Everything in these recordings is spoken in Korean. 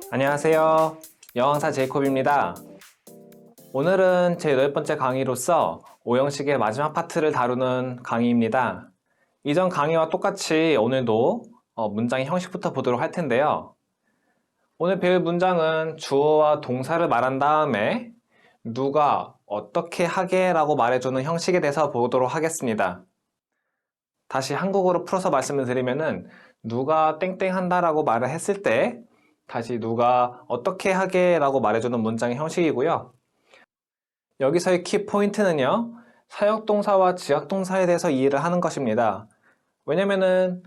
안녕하세요. 여왕사 제이콥입니다. 오늘은 제 8번째 강의로서 오형식의 마지막 파트를 다루는 강의입니다. 이전 강의와 똑같이 오늘도 문장의 형식부터 보도록 할 텐데요. 오늘 배울 문장은 주어와 동사를 말한 다음에 누가 어떻게 하게 라고 말해주는 형식에 대해서 보도록 하겠습니다. 다시 한국어로 풀어서 말씀을 드리면은 누가 땡땡 한다 라고 말을 했을 때 다시 누가 어떻게 하게 라고 말해주는 문장의 형식이고요. 여기서의 키포인트는요, 사역동사와 지역동사에 대해서 이해를 하는 것입니다. 왜냐면은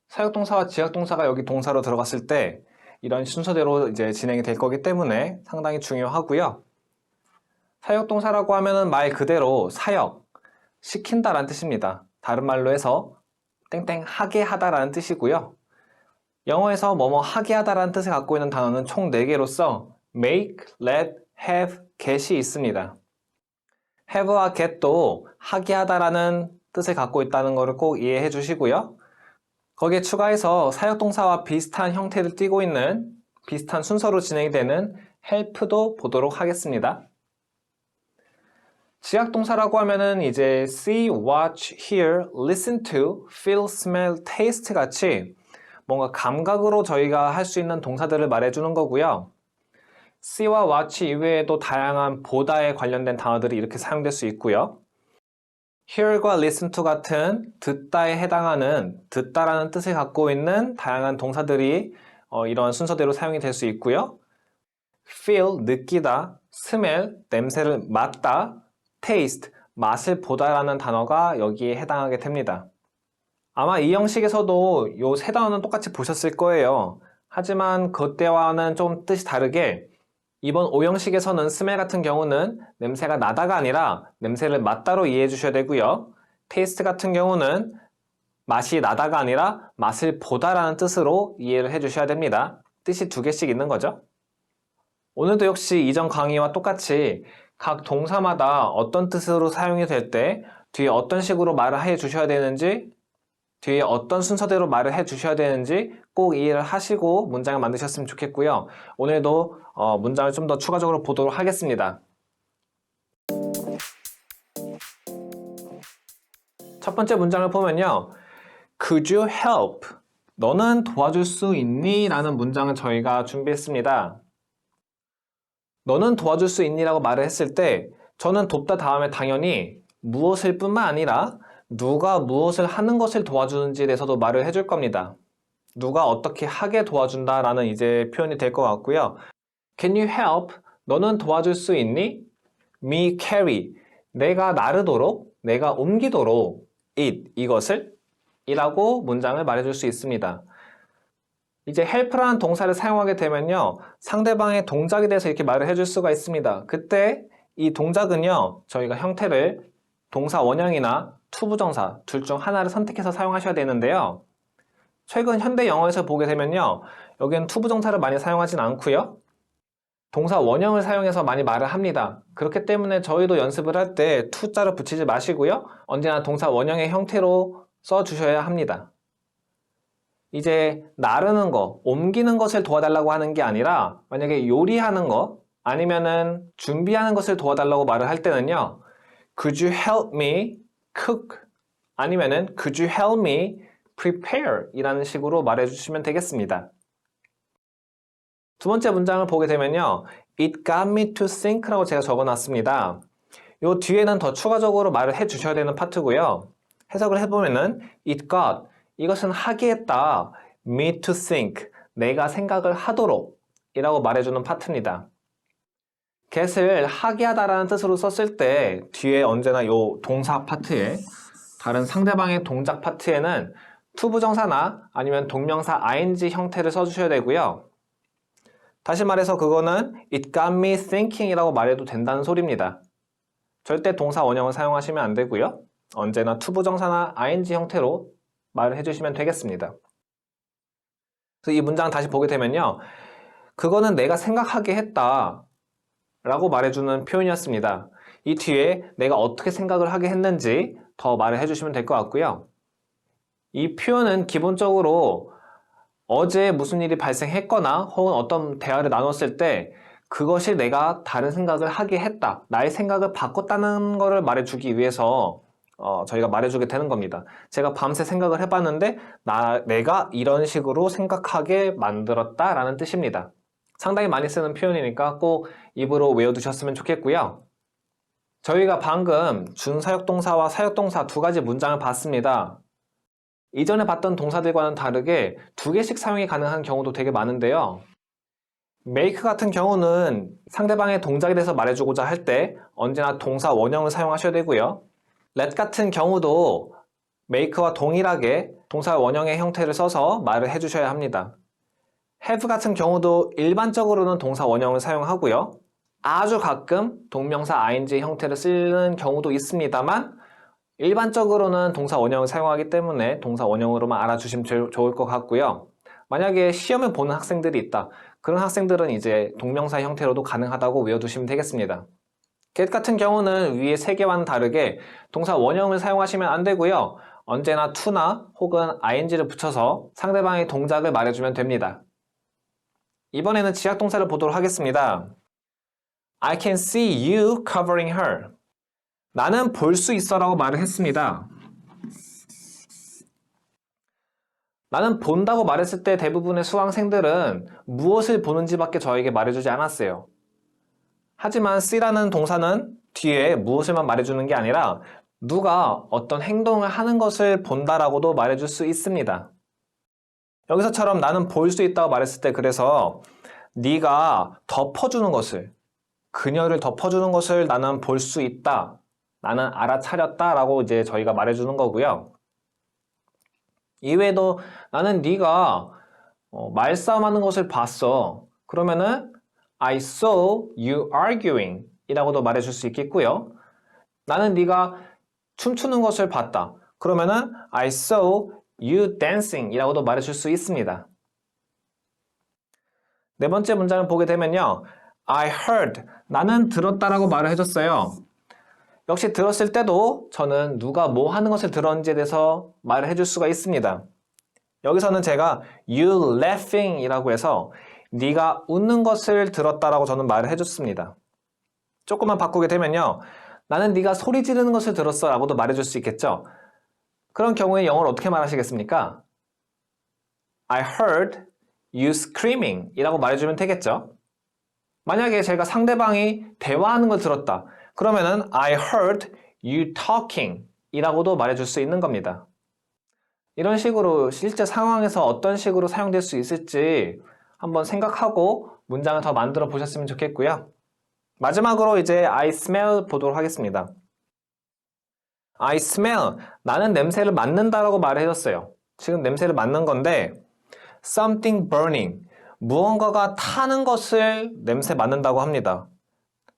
사역동사와 지역동사가 여기 동사로 들어갔을 때 이런 순서대로 이제 진행이 될 거기 때문에 상당히 중요하고요. 사역동사라고 하면은 말 그대로 사역, 시킨다라는 뜻입니다. 다른 말로 해서 땡땡 하게 하다라는 뜻이고요. 영어에서 뭐뭐 하게 하다라는 뜻을 갖고 있는 단어는 총 4개로서 make, let, have, get이 있습니다. have와 get도 하게 하다라는 뜻을 갖고 있다는 것을 꼭 이해해 주시고요. 거기에 추가해서 사역동사와 비슷한 형태를 띠고 있는 비슷한 순서로 진행이 되는 help도 보도록 하겠습니다. 지역동사라고 하면은 이제 see, watch, hear, listen to, feel, smell, taste 같이 뭔가 감각으로 저희가 할 수 있는 동사들을 말해주는 거고요. see와 watch 이외에도 다양한 보다에 관련된 단어들이 이렇게 사용될 수 있고요. hear과 listen to 같은 듣다에 해당하는 듣다라는 뜻을 갖고 있는 다양한 동사들이 이런 순서대로 사용이 될 수 있고요. feel, 느끼다, smell, 냄새를 맡다, taste, 맛을 보다라는 단어가 여기에 해당하게 됩니다. 아마 이 형식에서도 이 3단어는 똑같이 보셨을 거예요. 하지만 그때와는 좀 뜻이 다르게 이번 오형식에서는 smell 같은 경우는 냄새가 나다가 아니라 냄새를 맡다로 이해해 주셔야 되고요. taste 같은 경우는 맛이 나다가 아니라 맛을 보다라는 뜻으로 이해를 해 주셔야 됩니다. 뜻이 2개씩 있는 거죠. 오늘도 역시 이전 강의와 똑같이 각 동사마다 어떤 뜻으로 사용이 될 때 뒤에 어떤 식으로 말을 해 주셔야 되는지 뒤에 어떤 순서대로 말을 해 주셔야 되는지 꼭 이해를 하시고 문장을 만드셨으면 좋겠고요. 오늘도 문장을 좀 더 추가적으로 보도록 하겠습니다. 첫 번째 문장을 보면요. Could you help? 너는 도와줄 수 있니? 라는 문장을 저희가 준비했습니다. 너는 도와줄 수 있니? 라고 말을 했을 때 저는 돕다 다음에 당연히 무엇을 뿐만 아니라 누가 무엇을 하는 것을 도와주는지에 대해서도 말을 해줄 겁니다. 누가 어떻게 하게 도와준다 라는 이제 표현이 될 것 같고요. Can you help? 너는 도와줄 수 있니? Me carry. 내가 나르도록, 내가 옮기도록 it, 이것을 이라고 문장을 말해줄 수 있습니다. 이제 help라는 동사를 사용하게 되면요. 상대방의 동작에 대해서 이렇게 말을 해줄 수가 있습니다. 그때 이 동작은요. 저희가 형태를 동사 원형이나 투부정사 둘 중 하나를 선택해서 사용하셔야 되는데요. 최근 현대 영어에서 보게 되면요. 여기는 투부정사를 많이 사용하진 않고요. 동사 원형을 사용해서 많이 말을 합니다. 그렇기 때문에 저희도 연습을 할 때 투자를 붙이지 마시고요. 언제나 동사 원형의 형태로 써주셔야 합니다. 이제 나르는 거, 옮기는 것을 도와달라고 하는 게 아니라 만약에 요리하는 거 아니면은 준비하는 것을 도와달라고 말을 할 때는요. Could you help me cook? 아니면은 Could you help me prepare? 이라는 식으로 말해주시면 되겠습니다. 두 번째 문장을 보게 되면요. It got me to think 라고 제가 적어놨습니다. 요 뒤에는 더 추가적으로 말을 해주셔야 되는 파트고요. 해석을 해보면은 It got, 이것은 하게 했다. Me to think, 내가 생각을 하도록 이라고 말해주는 파트입니다. get을 하게 하다라는 뜻으로 썼을 때 뒤에 언제나 요 동사 파트에 다른 상대방의 동작 파트에는 투부정사나 아니면 동명사 ing 형태를 써주셔야 되고요. 다시 말해서 그거는 It got me thinking 이라고 말해도 된다는 소리입니다. 절대 동사 원형을 사용하시면 안 되고요. 언제나 투부정사나 ing 형태로 말을 해주시면 되겠습니다. 그래서 이 문장 다시 보게 되면요. 그거는 내가 생각하게 했다 라고 말해주는 표현이었습니다. 이 뒤에 내가 어떻게 생각을 하게 했는지 더 말을 해주시면 될 것 같고요. 이 표현은 기본적으로 어제 무슨 일이 발생했거나 혹은 어떤 대화를 나눴을 때 그것이 내가 다른 생각을 하게 했다. 나의 생각을 바꿨다는 것을 말해주기 위해서 저희가 말해주게 되는 겁니다. 제가 밤새 생각을 해봤는데 내가 이런 식으로 생각하게 만들었다라는 뜻입니다. 상당히 많이 쓰는 표현이니까 꼭 입으로 외워두셨으면 좋겠고요. 저희가 방금 준사역동사와 사역동사 두 가지 문장을 봤습니다. 이전에 봤던 동사들과는 다르게 두 개씩 사용이 가능한 경우도 되게 많은데요. make 같은 경우는 상대방의 동작에 대해서 말해주고자 할 때 언제나 동사 원형을 사용하셔야 되고요. let 같은 경우도 make와 동일하게 동사 원형의 형태를 써서 말을 해주셔야 합니다. have 같은 경우도 일반적으로는 동사 원형을 사용하고요. 아주 가끔 동명사 ing 형태를 쓰는 경우도 있습니다만 일반적으로는 동사 원형을 사용하기 때문에 동사 원형으로만 알아주시면 좋을 것 같고요. 만약에 시험을 보는 학생들이 있다. 그런 학생들은 이제 동명사 형태로도 가능하다고 외워두시면 되겠습니다. get 같은 경우는 위의 세 개와는 다르게 동사 원형을 사용하시면 안 되고요. 언제나 to나 혹은 ing를 붙여서 상대방의 동작을 말해주면 됩니다. 이번에는 지역동사를 보도록 하겠습니다. I can see you covering her. 나는 볼 수 있어 라고 말을 했습니다. 나는 본다고 말했을 때 대부분의 수강생들은 무엇을 보는지밖에 저에게 말해주지 않았어요. 하지만 see라는 동사는 뒤에 무엇을만 말해주는 게 아니라 누가 어떤 행동을 하는 것을 본다라고도 말해줄 수 있습니다. 여기서처럼 나는 볼 수 있다고 말했을 때 그래서 네가 덮어주는 것을, 그녀를 덮어주는 것을 나는 볼 수 있다. 나는 알아차렸다 라고 이제 저희가 말해주는 거고요. 이외에도 나는 네가 말싸움하는 것을 봤어. 그러면은 I saw you arguing 이라고도 말해줄 수 있겠고요. 나는 네가 춤추는 것을 봤다. 그러면은 I saw you dancing 이라고도 말해줄 수 있습니다. 네 번째 문장을 보게 되면요. I heard, 나는 들었다라고 말을 해줬어요. 역시 들었을 때도 저는 누가 뭐 하는 것을 들었는지에 대해서 말을 해줄 수가 있습니다. 여기서는 제가 you laughing 이라고 해서 네가 웃는 것을 들었다라고 저는 말을 해줬습니다. 조금만 바꾸게 되면요. 나는 네가 소리 지르는 것을 들었어 라고도 말해줄 수 있겠죠. 그런 경우에 영어를 어떻게 말하시겠습니까? I heard you screaming 이라고 말해주면 되겠죠. 만약에 제가 상대방이 대화하는 걸 들었다. 그러면은 I heard you talking 이라고도 말해줄 수 있는 겁니다. 이런 식으로 실제 상황에서 어떤 식으로 사용될 수 있을지 한번 생각하고 문장을 더 만들어 보셨으면 좋겠고요. 마지막으로 이제 I smell 보도록 하겠습니다. I smell, 나는 냄새를 맡는다라고 말해줬어요. 지금 냄새를 맡는 건데 something burning, 무언가가 타는 것을 냄새 맡는다고 합니다.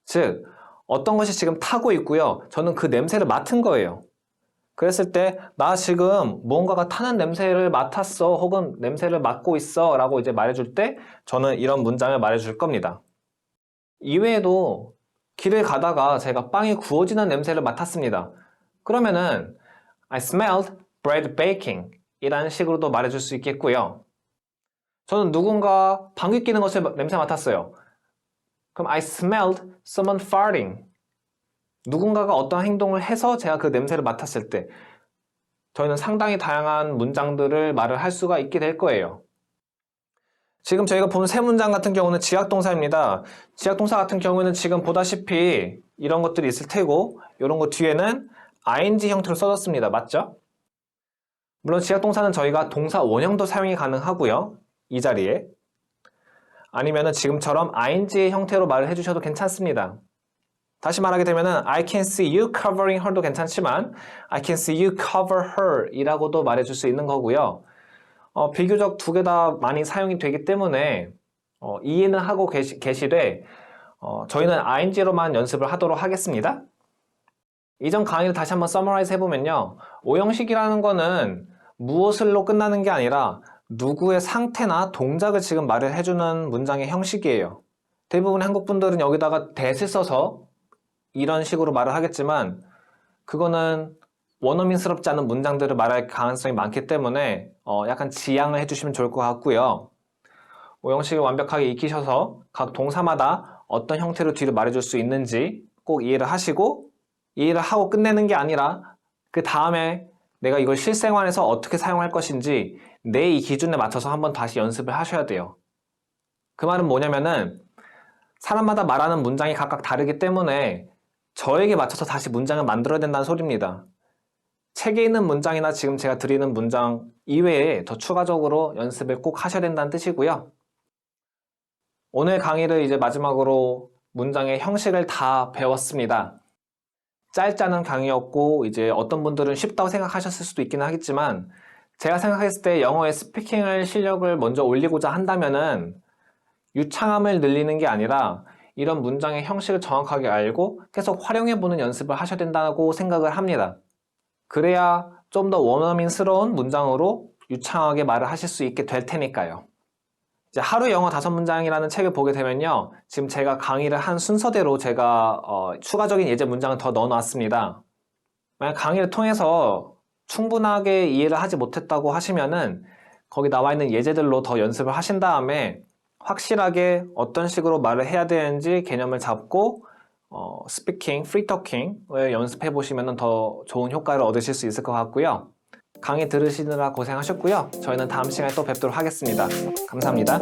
즉, 어떤 것이 지금 타고 있고요. 저는 그 냄새를 맡은 거예요. 그랬을 때 나 지금 무언가가 타는 냄새를 맡았어 혹은 냄새를 맡고 있어 라고 이제 말해줄 때 저는 이런 문장을 말해줄 겁니다. 이외에도 길을 가다가 제가 빵이 구워지는 냄새를 맡았습니다. 그러면은 I smelled bread baking 이라는 식으로도 말해줄 수 있겠고요. 저는 누군가 방귀 뀌는 것을 냄새 맡았어요. 그럼 I smelled someone farting. 누군가가 어떤 행동을 해서 제가 그 냄새를 맡았을 때 저희는 상당히 다양한 문장들을 말을 할 수가 있게 될 거예요. 지금 저희가 본 세 문장 같은 경우는 지각동사입니다. 지각동사 같은 경우에는 지금 보다시피 이런 것들이 있을 테고 이런 것 뒤에는 ing 형태로 써졌습니다. 맞죠? 물론 지각동사는 저희가 동사 원형도 사용이 가능하고요. 이 자리에 아니면은 지금처럼 ing 형태로 말을 해주셔도 괜찮습니다. 다시 말하게 되면은 I can see you covering her도 괜찮지만 I can see you cover her 이라고도 말해줄 수 있는 거고요. 비교적 두 개 다 많이 사용이 되기 때문에 이해는 하고 계시되 저희는 ing로만 연습을 하도록 하겠습니다. 이전 강의를 다시 한번 서머라이즈 해보면요. 오형식이라는 거는 무엇을로 끝나는 게 아니라 누구의 상태나 동작을 지금 말을 해주는 문장의 형식이에요. 대부분 한국 분들은 여기다가 that을 써서 이런 식으로 말을 하겠지만 그거는 원어민스럽지 않은 문장들을 말할 가능성이 많기 때문에 약간 지양을 해주시면 좋을 것 같고요. 오형식을 완벽하게 익히셔서 각 동사마다 어떤 형태로 뒤를 말해줄 수 있는지 꼭 이해를 하시고, 이해를 하고 끝내는 게 아니라 그 다음에 내가 이걸 실생활에서 어떻게 사용할 것인지 내 이 기준에 맞춰서 한번 다시 연습을 하셔야 돼요. 그 말은 뭐냐면은 사람마다 말하는 문장이 각각 다르기 때문에 저에게 맞춰서 다시 문장을 만들어야 된다는 소리입니다. 책에 있는 문장이나 지금 제가 드리는 문장 이외에 더 추가적으로 연습을 꼭 하셔야 된다는 뜻이고요. 오늘 강의를 이제 마지막으로 문장의 형식을 다 배웠습니다. 짧지 않은 강의였고 이제 어떤 분들은 쉽다고 생각하셨을 수도 있기는 하겠지만, 제가 생각했을 때 영어의 스피킹을 실력을 먼저 올리고자 한다면은 유창함을 늘리는 게 아니라 이런 문장의 형식을 정확하게 알고 계속 활용해보는 연습을 하셔야 된다고 생각을 합니다. 그래야 좀 더 원어민스러운 문장으로 유창하게 말을 하실 수 있게 될 테니까요. 이제 하루 영어 5문장이라는 책을 보게 되면요, 지금 제가 강의를 한 순서대로 제가 추가적인 예제 문장을 더 넣어놨습니다. 만약 강의를 통해서 충분하게 이해를 하지 못했다고 하시면은 거기 나와 있는 예제들로 더 연습을 하신 다음에 확실하게 어떤 식으로 말을 해야 되는지 개념을 잡고 스피킹, 프리토킹을 연습해 보시면 더 좋은 효과를 얻으실 수 있을 것 같고요. 강의 들으시느라 고생하셨고요. 저희는 다음 시간에 또 뵙도록 하겠습니다. 감사합니다.